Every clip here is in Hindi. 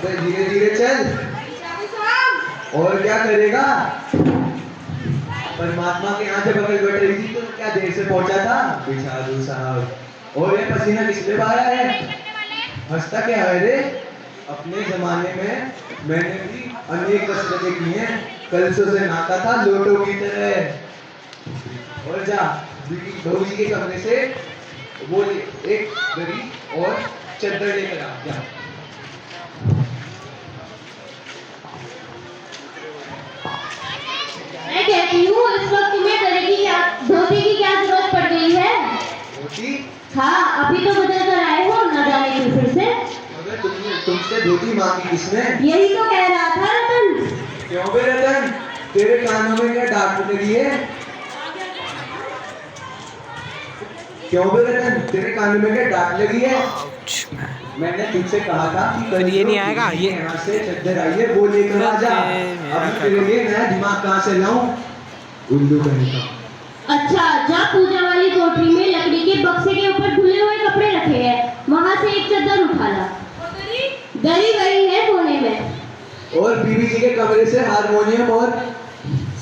अबे धीरे धीरे चल। और क्या करेगा? परमात्मा के यहाँ जब अगर बैठ रही थी तो क्या देर से पहुंचा था? बिछादू साहब। और ये पसीना किसने बहाया है? हंसता क्या है रे? अपने जमाने में मैंने भी अनेक कसरतें की हैं। कल से नहाता था लोटो की तरह। और जा बहू जी के कमरे से वो एक दरी और चद्दर लेकर आ जा। मैं कहती हूँ इस वक्त तुम्हें धोती की क्या जरूरत पड़ गई है? धोती? हाँ, अभी तो बदल कर आए हो, न जाने क्यों फिर से। अगर तुमसे धोती मांगी किसने? यही तो कह रहा था रतन। क्यों बे रतन, तेरे कानों में क्या डांट लगी है? क्यों बे रतन, तेरे कानों में क्या डांट लगी है? मैंने तुझसे कहा था कि ये नहीं आएगा, ये यहाँ से चद्दर आई है वो लेकर आ जा। अब तेरे लिए नया दिमाग कहाँ से लाऊं? उल्लू कहीं का। अच्छा, जा पूजा वाली कोठरी में लकड़ी के बक्से के ऊपर धुले हुए कपड़े रखे हैं, वहाँ से एक चद्दर उठा ला। दरी वही है कोने में। और बीबी जी के कमरे से हारमोनियम और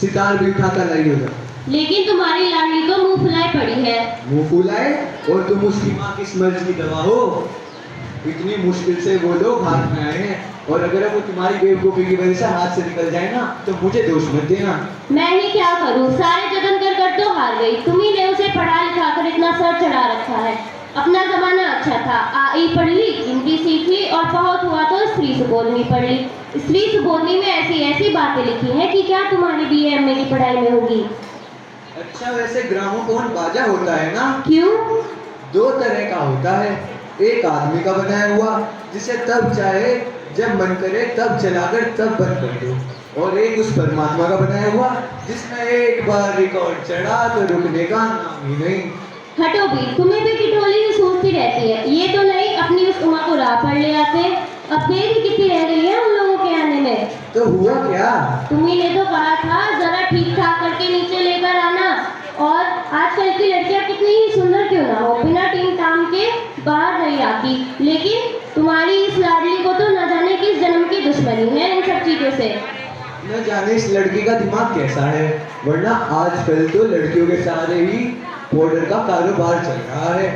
सितार भी उठा कर लाई होगा। लेकिन तुम्हारी लाडली तो मुंह फुलाए पड़ी है। मुंह फुलाए? और तुम उसकी माँ की मर्ज की दवा हो। इतनी मुश्किल से वो लोग हाथ में आए हैं, और अगर वो तुम्हारी बेवकूफी की वजह से हाथ से निकल जाए ना तो मुझे दोष मत देना। मैं ही क्या करूं, सारे जतन कर कर तो हार गई। तुम्ही ने उसे पढ़ा लिखा कर इतना सर चढ़ा रखा है। अपना जमाना अच्छा था, आई पढ़ ली, हिंदी सीख ली, और बहुत हुआ तो स्त्री सुबोधनी पढ़ ली। स्त्री सुबोधनी में ऐसी ऐसी बातें लिखी हैं कि क्या तुम्हारी BA MA की पढ़ाई में होगी। अच्छा, वैसे ग्रामोफोन बाजा होता है ना? क्यों? दो तरह का होता है। एक आदमी का बनाया हुआ जिसे तब चाहे जब मन करे तब चलाकर तब बंद कर दो, और एक उस परमात्मा का बनाया हुआ जिसमें एक बार रिकॉर्ड चढ़ा तो रुकने का नाम ही नहीं। हटो भी, तुम्हें भी टिटोली ही सूझती रहती है। ये तो नहीं अपनी उस उमा को राह पर ले आते। अब देर ही कितनी रह गई है उन लोगों के आने में। तो हुआ क्या? तुम्ही ने तो कहा था जरा ठीक ठाक करके नीचे लेकर आना। और आजकल की लड़कियां कितनी ही सुंदर क्यों ना हो, बिना टीम टाम के बाहर नहीं आती। लेकिन तुम्हारी इस लाडली को तो न जाने किस जन्म की दुश्मनी है इन सब चीजों से। न जाने इस लड़की का दिमाग कैसा है, वरना आजकल तो लड़कियों के सारे ही पाउडर का कारोबार चल रहा है।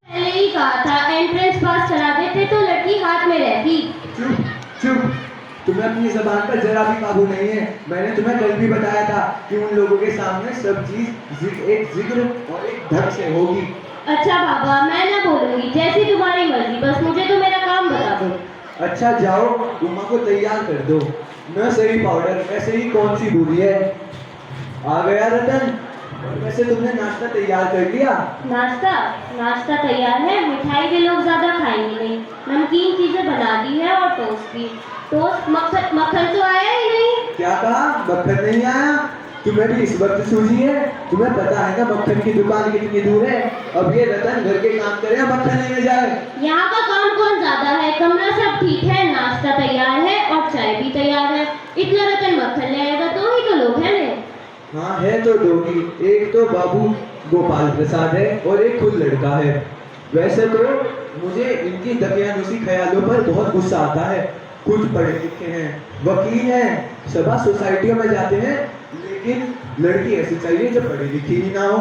पहले ही कहा था एंट्रेंस पास करा देते तो लड़की हाथ में रहती। चुप चुप, तुम्हें अपनी जबान पर जरा भी काबू नहीं है। मैंने तुम्हें कल भी बताया था कि उन लोगों के सामने सब चीज एक जिक्र और एक ढंग से होगी। अच्छा बाबा, मैं ना बोलूंगी, जैसी तुम्हारी मर्जी, बस मुझे तो मेरा काम बता दो। अच्छा जाओ, उमा को तैयार कर दो। न सही पाउडर, वैसे ही कौन सी बूढ़ी है। आ गया रतन। वैसे तुमने नाश्ता तैयार कर लिया? नाश्ता तैयार है। मिठाई के लोग ज्यादा खाएंगे नहीं, नमकीन चीजें बना दी है और टोस्ट भी। टोस्ट मक्खन तो आया ही नहीं। क्या कहा? मक्खन नहीं आया? तुम्हें भी इस वक्त सूझी है? तुम्हें पता है ना मक्खन की दुकान कितनी दूर है? अब ये रतन घर के काम करे या मक्खन लेने जाए? यहाँ का काम कौन ज्यादा है, कमरा सब ठीक है, नाश्ता तैयार है और चाय भी तैयार है। इतना रतन मक्खन ले आएगा तो ही तो लोग हैं ने। हाँ है तो दोगी, एक तो बाबू गोपाल प्रसाद है और एक खुद लड़का है। वैसे तो मुझे इनकी दकियानुसी ख्यालों पर बहुत गुस्सा आता है। खुद पढ़े लिखे हैं, वकील हैं, सभा सोसाइटियों में जाते हैं, लेकिन लड़की ऐसी चाहिए जो पढ़ी लिखी ही ना हो।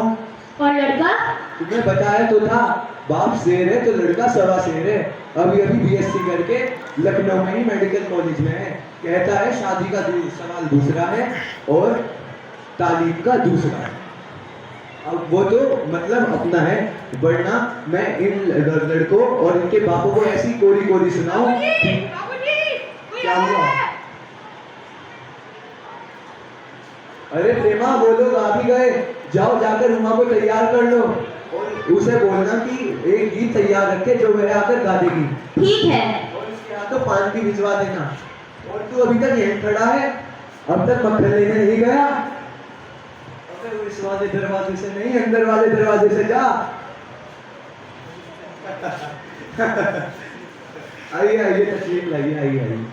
और लड़का? तुम्हें बताया तो था, बाप शेर है तो लड़का सवा शेर है। अभी BSc करके लखनऊ में ही मेडिकल कॉलेज में है। कहता है शादी का सवाल दूसरा है और तालीम का दूसरा है। अब वो तो मतलब अपना है, वरना मैं इन लड़कों और इनके बापों को ऐसी कोरी कोरी सुनाऊं। क्या हुआ? अरे प्रेमा, वो लोग आ भी गए। जाओ जाकर उमा को तैयार कर लो और उसे बोलना कि एक गीत तैयार रखे जो वह आकर गा देगी। ठीक है। और उसके हाथों पान भी भिजवा देना। और तू अभी तक यहीं खड़ा है, अब तक मक्खन लेने नहीं गया? अबे इस वाले दरवाजे से नहीं, अंदर वाले दरवाजे से जा। आइए आइए, तशरीफ लाइए, आइए आइए।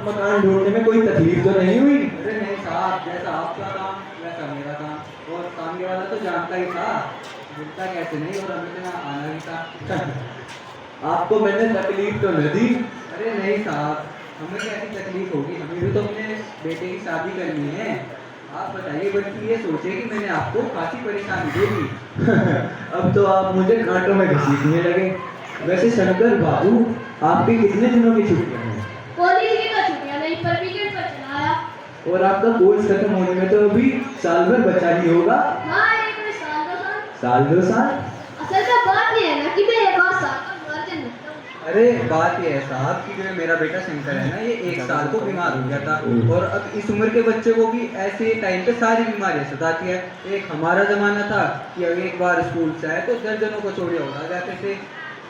मकान ढूंढने में कोई तकलीफ तो नहीं हुई? अरे नहीं साहब, जैसा आपका काम वैसा मेरा काम। और सामने वाला तो जानता ही था, मिलता कैसे नहीं, और हमें तो यहाँ आना ही था। आपको मैंने तकलीफ तो न दी? अरे नहीं साहब, हमें कैसी तकलीफ होगी, हमें भी तो अपने बेटे की शादी करनी है। आप बताइए, बल्कि ये सोचे कि मैंने आपको खासी परेशानी दे दी। अब तो आप मुझे कांटों में घसीटने लगे। वैसे शंकर बाबू, आपकी कितने दिनों की छुट्टियां हैं? कॉलेज की तो छुट्टियां नहीं, पर वीकेंड पर चला आया। और आपका कोर्स खत्म होने में तो अभी साल भर बचा ही होगा। हाँ, एक साल 2 साल। साल 2 साल? असल में बात ये है ना कि मैं एक और साल का वर्जन हूँ। अरे बात ये है साहब कि जो मेरा बेटा शंकर है ना, ये 1 साल को बीमार हो गया था, और अब इस उम्र के बच्चे को भी ऐसे टाइम पे सारी बीमारियां सताती है। एक हमारा जमाना था कि अब एक बार स्कूल से आए तो दर्जनों कचौड़ियां उड़ा जाते थे।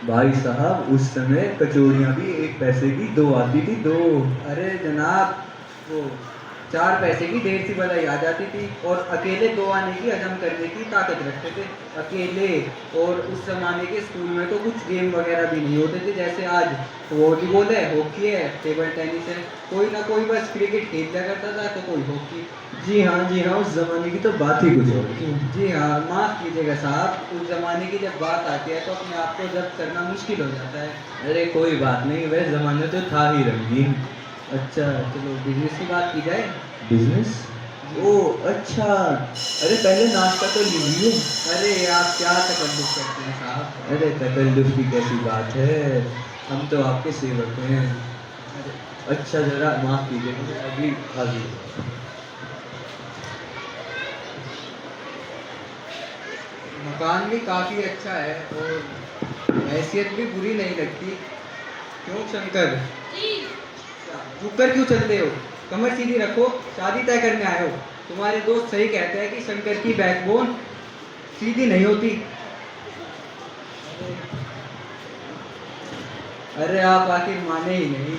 भाई साहब, उस समय कचौड़ियां भी 1 पैसे की 2 आती थी, 2। अरे जनाब, वो 4 पैसे की 1.5 सी बधाई आ जाती थी, और अकेले 2 आने की हजम करने की ताकत रखते थे, अकेले। और उस जमाने के स्कूल में तो कुछ गेम वगैरह भी नहीं होते थे, जैसे आज वॉलीबॉल है, हॉकी है, टेबल टेनिस है, कोई ना कोई बस क्रिकेट खेल लिया करता था, तो कोई हॉकी। जी हाँ, उस जमाने की तो बात ही कुछ और थी। जी हाँ, माफ़ कीजिएगा साहब, उस जमाने की जब बात आती है तो अपने आप को जब्त करना मुश्किल हो जाता है। अरे कोई बात नहीं, वह जमाना तो था ही रंगीन। अच्छा, चलो बिजनेस की बात की जाए। बिजनेस? ओह अच्छा, अरे पहले नाश्ता तो लीजिए। अरे आप क्या तकल्लुफ़ करते हैं साहब? अरे तकल्लुफ़ की कैसी बात है, हम तो आपके सेवक हैं। अरे अच्छा, ज़रा माफ़ कीजिएगा, अभी हाजिर। मकान भी काफ़ी अच्छा है, और हैसियत भी बुरी नहीं लगती। क्यों शंकर? झुक कर क्यों चलते हो? कमर सीधी रखो, शादी तय करने आए हो। तुम्हारे दोस्त सही कहते हैं कि शंकर की बैकबोन सीधी नहीं होती। अरे आप आखिर माने ही नहीं।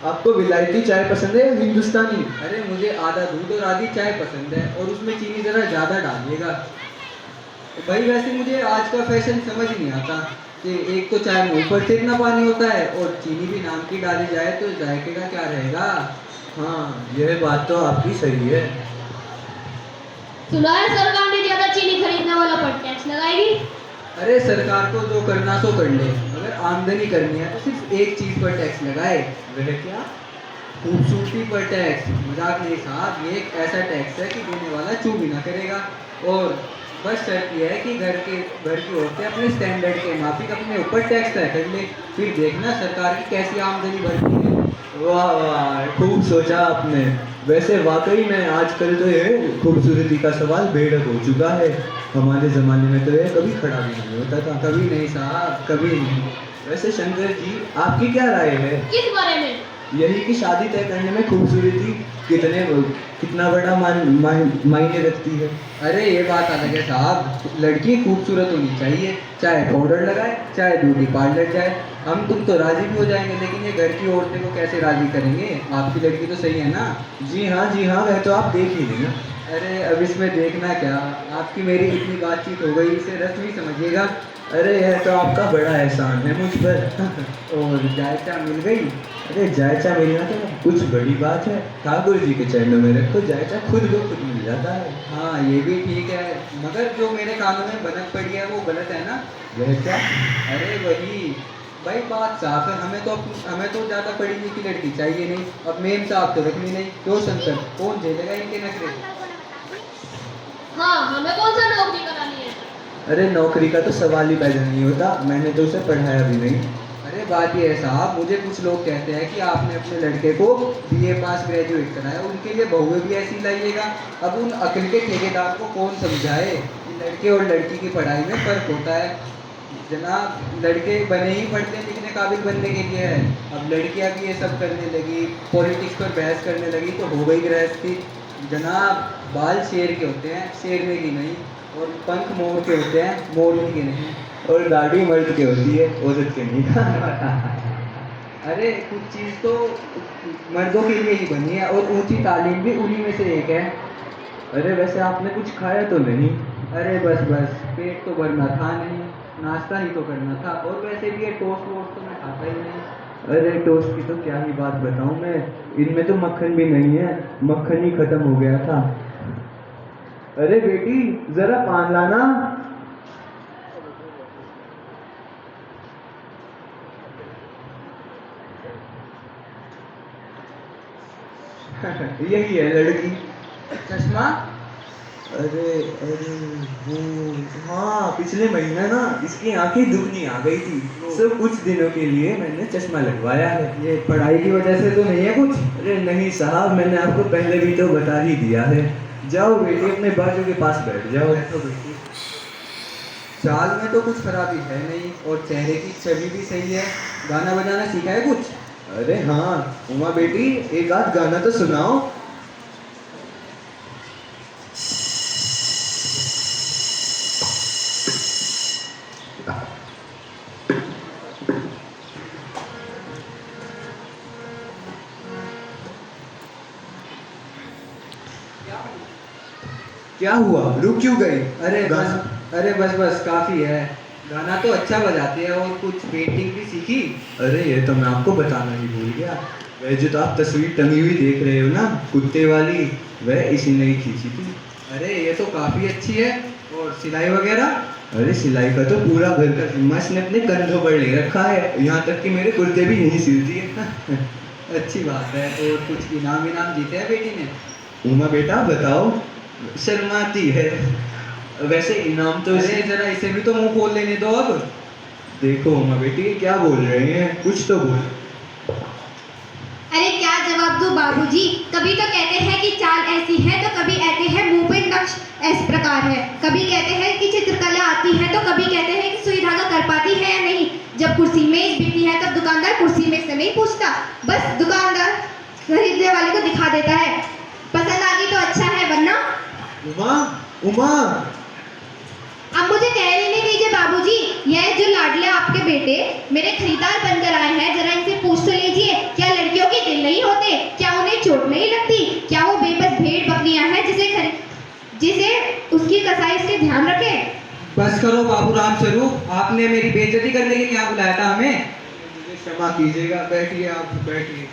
आपको विलायती चाय पसंद है या हिंदुस्तानी? अरे मुझे आधा दूध और आधी चाय पसंद है, और उसमें चीनी ज़रा ज़्यादा डालिएगा। भाई वैसे मुझे आज का फैशन समझ नहीं आता कि एक तो चाय में ऊपर से इतना पानी होता है, और चीनी भी नाम की डाली जाए तो जायके का क्या रहेगा। हाँ, यह बात तो आपकी सही है। सुना है सरकार ने ज्यादा चीनी खरीदने वालों पर टैक्स लगाएगी। अरे सरकार को जो करना सो कर ले, अगर आमदनी करनी है तो सिर्फ एक चीज़ पर टैक्स लगाए। वह क्या? खूबसूरती पर टैक्स। मजाक नहीं साहब, ये एक ऐसा टैक्स है कि देने वाला चू भी ना करेगा। और बस शर्त यह है कि घर की औरतें अपने स्टैंडर्ड के माफिक अपने ऊपर टैक्स तय कर ले, फिर देखना सरकार की कैसी आमदनी बढ़ती है। वाह वाह, खूब सोचा आपने। वैसे वाकई में आजकल तो ये खूबसूरती का सवाल बेढक हो चुका है। हमारे ज़माने में तो ये कभी खड़ा भी नहीं होता था। कभी नहीं साहब, कभी नहीं। वैसे शंकर जी, आपकी क्या राय है? किस बारे में? यही कि शादी तय करने में खूबसूरती कितना बड़ा मायने रखती है। अरे ये बात अलग है साहब, लड़की खूबसूरत होनी चाहिए, चाहे पाउडर लगाए, चाहे ब्यूटी पार्लर जाए। हम तुम तो राजी भी हो जाएंगे, लेकिन ये घर की औरतें को कैसे राजी करेंगे? आपकी लड़की तो सही है ना? जी हाँ, वह तो आप देख ही लेना। अरे अब इसमें देखना क्या, आपकी मेरी इतनी बातचीत हो गई, इसे रस्मी समझिएगा। अरे यह तो आपका बड़ा एहसान है मुझ पर। और जायचा मिल गई? अरे जायचा मिलना तो कुछ बड़ी बात है, ठाकुर जी के चरणों में रखो, जायचा खुद को खुद मिल जाता है। हाँ ये भी ठीक है, मगर जो मेरे कानों में बनक पड़ी है वो गलत है ना? वह क्या? अरे वही भाई, बात साफ है, हमें तो ज़्यादा पढ़ी लिखी लड़की चाहिए नहीं। अब मेम साहब तो रखनी नहीं, क्यों शंकर? कौन झेलेगा इनके नखरे? हाँ, हमें कौन सा नौकरी करानी है? अरे नौकरी का तो सवाल ही पैदा नहीं होता, मैंने तो उसे पढ़ाया भी नहीं। अरे बात ये है साहब, मुझे कुछ लोग कहते हैं कि आपने अपने लड़के को बीए पास ग्रेजुएट कराया, उनके लिए बहुएं भी ऐसी लाइएगा। अब उन अकल के ठेकेदार को कौन समझाए कि लड़के और लड़की की पढ़ाई में फ़र्क होता है। जनाब, लड़के बने ही पढ़ते लिखने काबिल बनने के लिए है। अब लड़कियां भी ये सब करने लगी, पॉलिटिक्स पर बहस करने लगी, तो हो गई गृहस्थी। जनाब, बाल शेर के होते हैं, शेरने की नहीं, और पंख मोर के होते हैं, मोरने के नहीं, और दाढ़ी मर्द के होती है, औरत के नहीं। अरे कुछ चीज़ तो मर्दों के लिए ही बनी है, और ऊंची तालीम भी उन्हीं में से एक है। अरे वैसे आपने कुछ खाया तो नहीं? अरे बस पेट तो भरना था नहीं, नाश्ता ही तो करना था, और वैसे भी ये टोस्ट वोस्ट तो मैं खाता ही नहीं। अरे टोस्ट की तो क्या ही बात बताऊं मैं, इनमें तो मक्खन भी नहीं है, मक्खन ही खत्म हो गया था। अरे बेटी जरा पान लाना। यही है लड़की। चश्मा? अरे अरे वो, हाँ पिछले महीना ना इसकी आंखें दुगनी आ गई थी, तो कुछ दिनों के लिए मैंने चश्मा लगवाया है। ये पढ़ाई की वजह से तो नहीं है कुछ? अरे नहीं साहब, मैंने आपको पहले भी तो बता ही दिया है। जाओ बेटी अपने बाजू के पास बैठ जाओ। बैठो बेटी। चाल में तो कुछ खराबी है नहीं और चेहरे की छवि भी सही है। गाना बजाना सीखा है कुछ? अरे हाँ उमा बेटी, एक आध गाना तो सुनाओ। क्या हुआ, रुक क्यों गई? अरे बस काफी है। गाना तो अच्छा बजाते हैं और कुछ पेंटिंग भी सीखी। अरे ये तो मैं आपको बताना ही भूल गया। वह जो तो आप तस्वीर टंगी हुई देख रहे हो ना, कुत्ते वाली, वह इसी ने ही खींची थी। अरे ये तो काफी अच्छी है। और सिलाई वगैरह? अरे सिलाई का तो पूरा घर का जिम्मा इसने अपने कंधों पर ले रखा है, यहाँ तक कि मेरे कुर्ते भी यही सिलती है। अच्छी बात है। और कुछ इनाम जीते हैं बेटी ने? उमा बेटा बताओ, शर्माती है। वैसे इनाम तो अरे जरा इसे भी तो मुंह खोल लेने दो अब। देखो उमा बेटी क्या बोल रहे हैं, कुछ तो बोल। अरे क्या जवाब दूं बाबूजी? कभी तो कहते हैं कि चाल ऐसी है तो कभी कहते हैं मुंह पे नक्श इस प्रकार है, कभी कहते हैं कि चित्रकला आती है तो कभी कहते हैं कि सुई धागा कर पाती है या नहीं। जब कुर्सी मेज बिकती है तब दुकानदार कुर्सी मेज से नहीं पूछता, बस दुकानदार खरीदने वाले को दिखा देता है। पसंद आ गई तो अच्छा है, वरना उमा उमा अब मुझे कह लेने दीजिए बाबूजी। यह जो लाडले आपके बेटे मेरे खरीदार बनकर आए हैं, जरा इनसे पूछ तो लीजिए, क्या लड़कियों के दिल नहीं होते? क्या उन्हें चोट नहीं लगती? क्या वो बेबस भेड़ बकरियां हैं जिसे उसकी कसाई से ध्यान रखे? बस करो बाबू राम स्वरूप, आपने मेरी बेइज्जती करने के लिए यहाँ बुलाया था हमें। मुझे क्षमा कीजिएगा, बैठिए आप बैठिए।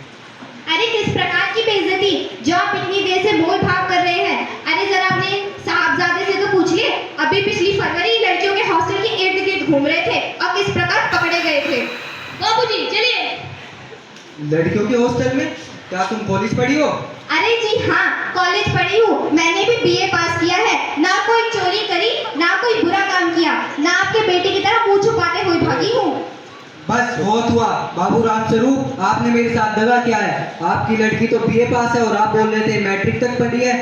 अरे किस प्रकार की बेइज्जती जो आप इतनी देर से बोल भाग कर रहे हैं? अरे जरा अपने साहबजादे से तो पूछिए, अभी पिछली फरवरी लड़कियों के हॉस्टल के इर्द गिर्द घूम रहे थे और किस प्रकार पकड़े गए थे। बाबूजी चलिए। लड़कियों के हॉस्टल में? क्या तुम कॉलेज पढ़ी हो? अरे जी हाँ, कॉलेज पढ़ी हूँ। मैंने भी बीए पास किया है। ना कोई चोरी करी, ना कोई बुरा काम किया, ना आपके बेटे की तरह मुंह छुपाते हुए भागी हूँ। बस बहुत हुआ बाबू राम स्वरूप, आपने मेरे साथ दगा किया है। आपकी लड़की तो बीए पास है और आप बोल रहे थे मैट्रिक तक पढ़ी है।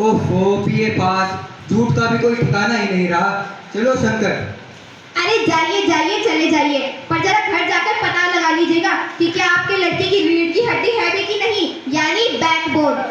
ओहो, बीए पास, झूठ का भी कोई ठिकाना ही नहीं रहा। चलो शंकर। अरे जाइए जाइए चले जाइए, पर जरा घर जाकर पता लगा लीजिएगा कि क्या आपके लड़के की रीढ़ की हड्डी है भी कि नहीं, यानी बैकबोन।